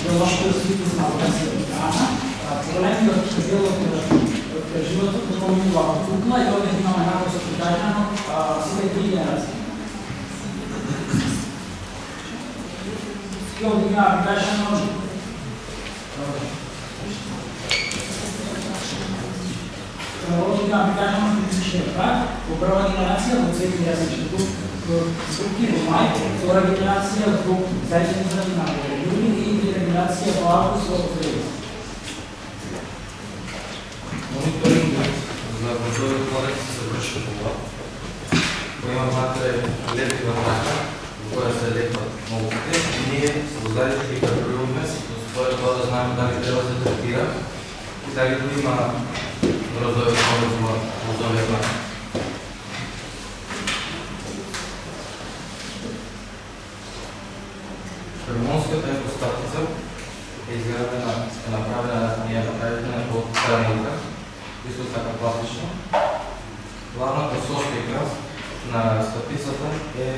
Biološko svitlosna organizacija organa, problemi od biologije животот поминува во кукла и овде имаме написано прикажано сите три генерации. И овде имаме прикажано физичниот праг, во прва генерација во цветни јазични структури во мај, втора генерација во заедница на јуни и трета генерација во август во зелени. Мониторингот за бродовиот кодекс се врши ова. Кој има внатре лепива трака, во која се лепат молките, и ние создадите ги патрулуваме, со тоа да знаеме дали треба да се третира и дали го има бродовиот кодекс во овој трака. Феромонската екостатица е изградена, направена од керамика, исто така пластично. Главната состојка на статицата е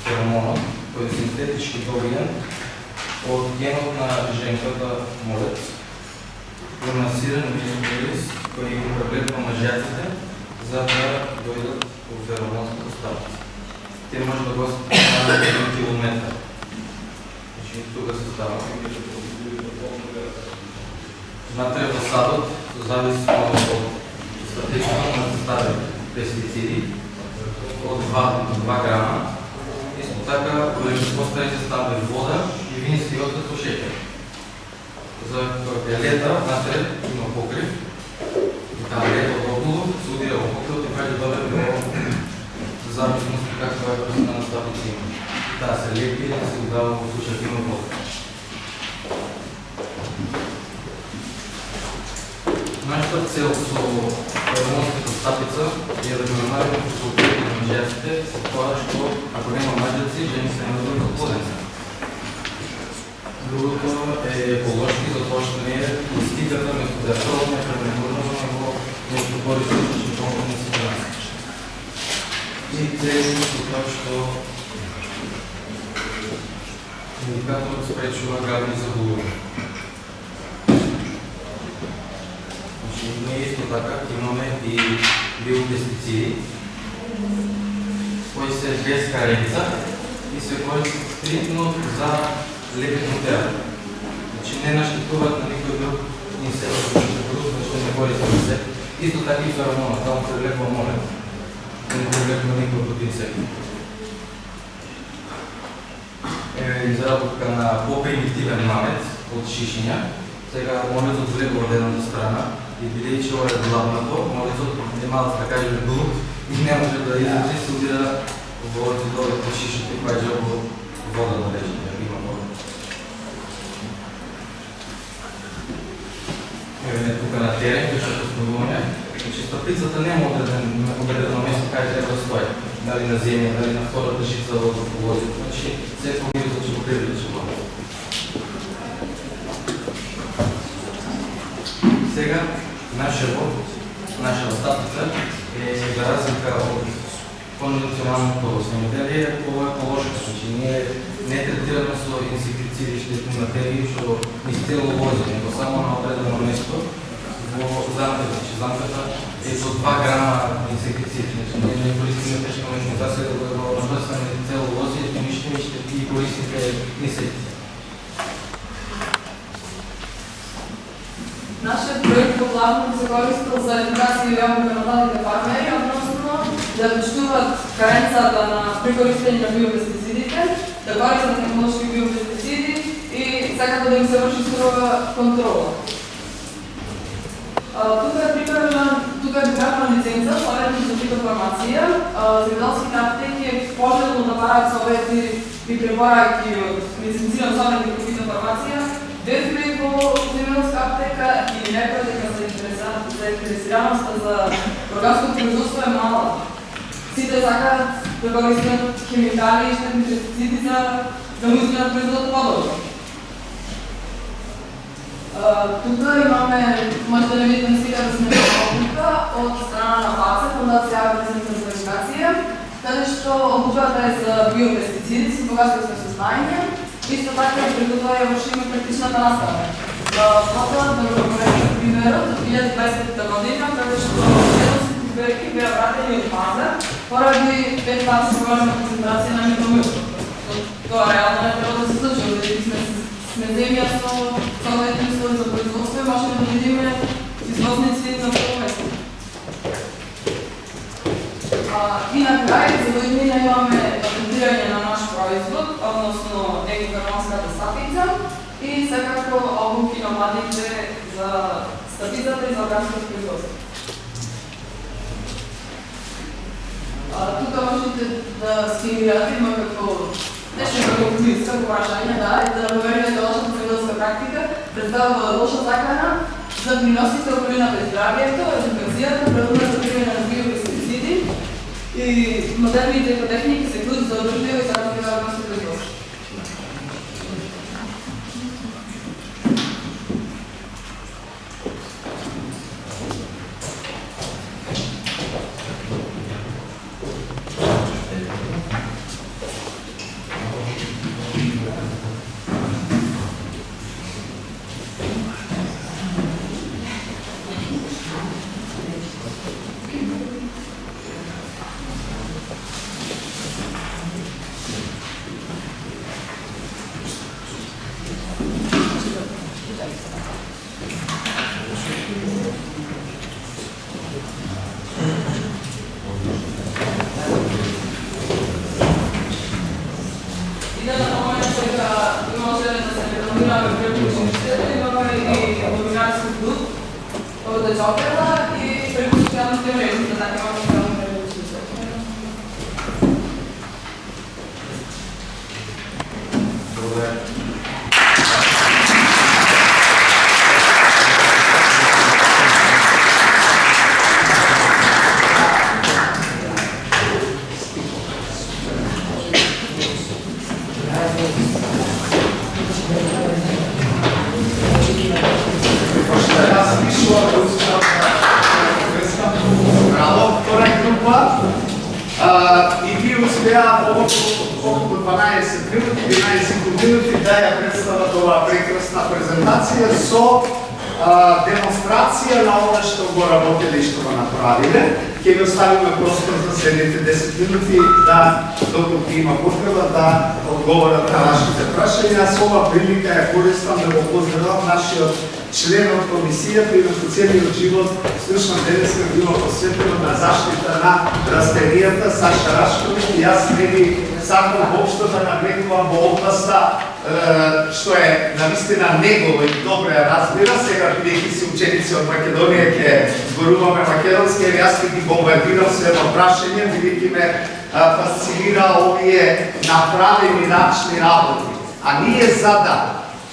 феромонот, кој е синтетички добиен од генот на женката молец, пронасиран мирис кој ги прегледува мажјаците за да дојдат во феромонската статица. Те може да го станат 1 километар. Тука се става. Внатре во садот, зависно од статичното на стави пестициди од 2 грама. Исто така, веществото се стави вода и вински оцет со шеќер. За кога лета, внатре има покрив, и таа лета од околу, се удира во покривот и каде добре во зависност каква е врста на статици има. Таа се лепи и се удава во сушативно вода. Нашата цел со феромонската статица е да го намерим консултирани на мажјаците со тоа што ако нема мажјаци, жени се не добро плоденца. Другото е еколошки, затоа што не е пластиката место да е природна, пренебрежна, него нешто пористични компоненти за нас. И третото со тоа што индикаторот спречува градни заболувања. Ние исто така имаме и биопестициди, кои се без кареница и се користат стриктно за лепетно тело. Значи не наштетуваат на никој друг инсект, што не користат се. Исто така и феромонот, само привлекува молет. Не привлекува никој друг инсект. Изработка на по-примитивен намет од шишиња. Сега молецот влегува од едната страна и бидејќи ова е главното, молецот нема да кажеме глуп и не може да излечи, се удира во цветовите од шишите и паѓа во вода да рече, ако има вода. Еве тука на терен, кој што основуваме, значи статицата нема одредено место кај треба да стои. Дали на земја, дали на втората жица од водополозите. Значи, секој вирус ќе го привлече вода. Сега, нашата статица е за разлика од конвенционалното земјоделие, ова е еколошко. Значи, ние не третираме со инсектициди штетни материи, што ни целулози, него само на одредено место во замката. Значи, замката е со 2 грама инсектициди. Значи, ние не користиме тешка механизација да го размрсваме целулози, и ще ги користите инсекти. Нашиот проект главно се користил за едукација и обука на младите фармери, односно да почнуваат каренцата на прикористење на биопестицидите, да користат технолошки биопестициди и сакаат да им се врши строга контрола. Тука е прикажана лиценца, советно за фитофармација. Земјоделските аптеки е пожелно да бараат совети и препораки од лиценциран советник по фитофармација, дефли во земјоделска аптека и некоја дека заинтересираноста за органско производство е мала. Сите сакаат да користат хемикали и штетни пестициди за да му изгледат производот подобро. Тука имаме, може да не видите сега да сме обука од страна на ФАЦЕ, Фондација Агрицентар за едукација, каде што обучата е за биопестициди, се покажува сме со знаење, исто така преку тоа ја вршиме практичната настава. Потоа да го поредим примерот од 2020 година, кога што едноцветни пиперки беа вратени од пазар поради 5 пати голема концентрација на микромикроби. Тоа реално не треба да се случи, бидејќи сме земја со соодветни услови за производство и можеме да видиме извозници на прво место. И на крај, за година имаме патентирање на наш производ, односно екокарбонската стапица и секако обуки на младите за стапицата и за органското производство. Тука можете да скенирате, има како нешто како квиз, како прашање, да, и да проверите лошата земјоделска практика, представува лоша закана за приносите околината и здравјето, едукацијата, правилно третирање на биопестициди и модерните екотехники се клjuč за одржливо и здравословно органско производство. Демонстрација на ова што го работеле и што го направиле. Ќе ви оставиме простор за следните 10 минути да, доколку има потреба, да одговорат на вашите прашања. Со ова прилика ја користам да го поздравам нашиот член од комисијата и во целиот живот стручна денеска била посветена на заштита на растенијата, Саша Рашковиќ, и јас не ви сакам воопшто да навлегувам во областа што е навистина негова и добре ја разбира. Сега, бидејќи си ученици од Македонија, ќе зборуваме македонски, јас ќе ги бомбардирам со едно прашање, бидејќи ме фасцинира овие направени начини работи. А ние за да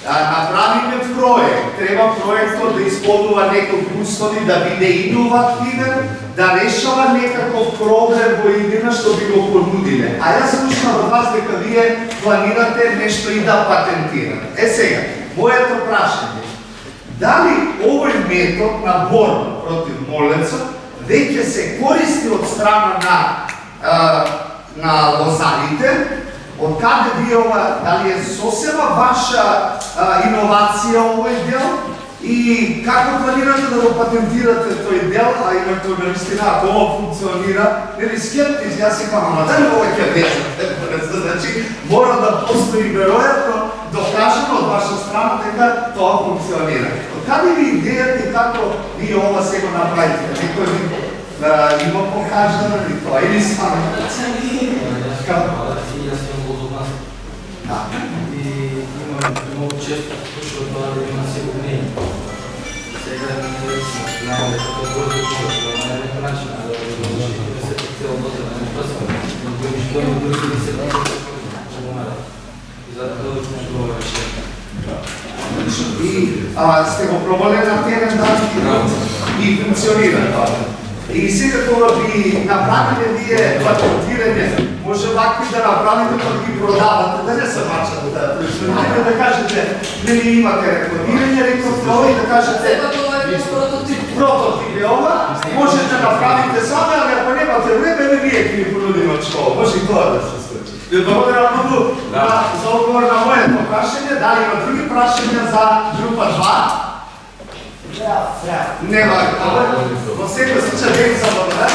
направиме проект, треба проектот да исполнува неколку услови, да биде иновативен, да решава некаков проблем во иднина што би го понудиле. А јас слушнав од вас дека вие планирате нешто и да патентирате. Сега, моето прашање, дали овој метод на борба против молецот веќе се користи од страна на лозарите? Од каде ви ова, дали е сосема ваша иновација овој дел и како планирате да го патентирате тој дел, а инаку наистина ако ова функционира, нели скептиз, јас си кажам, ама дали ова ќе влезе? Значи, мора да постои веројатно докажано од ваша страна дека тоа функционира. Од каде ви идејата и како ви ова се го направите? Некој ви има покажано ли тоа или само? И имам много често слушал това да има сигурни. Сега знаем дека тоа го слушал, но не е начин да се цел дота да не пресва. Но кој што не други да се помага. И затоа да слушал решение. И сте го пробале на терен и функционира тоа. И сега кога ви направиле вие патентирање, може вакви да направите па ги продавате, да не се мачате да производите, да кажете, нели имате рекламирање, рекламирање и да кажете прототип е ова, можете да направите сами, али ако немате време, вие ќе ви понудиме од школа, може и тоа да се случи. Ви благодарам многу за одговор на моето прашање. Дали има други прашања за група 2? Нема. Во секој случај, веќе се благодарам.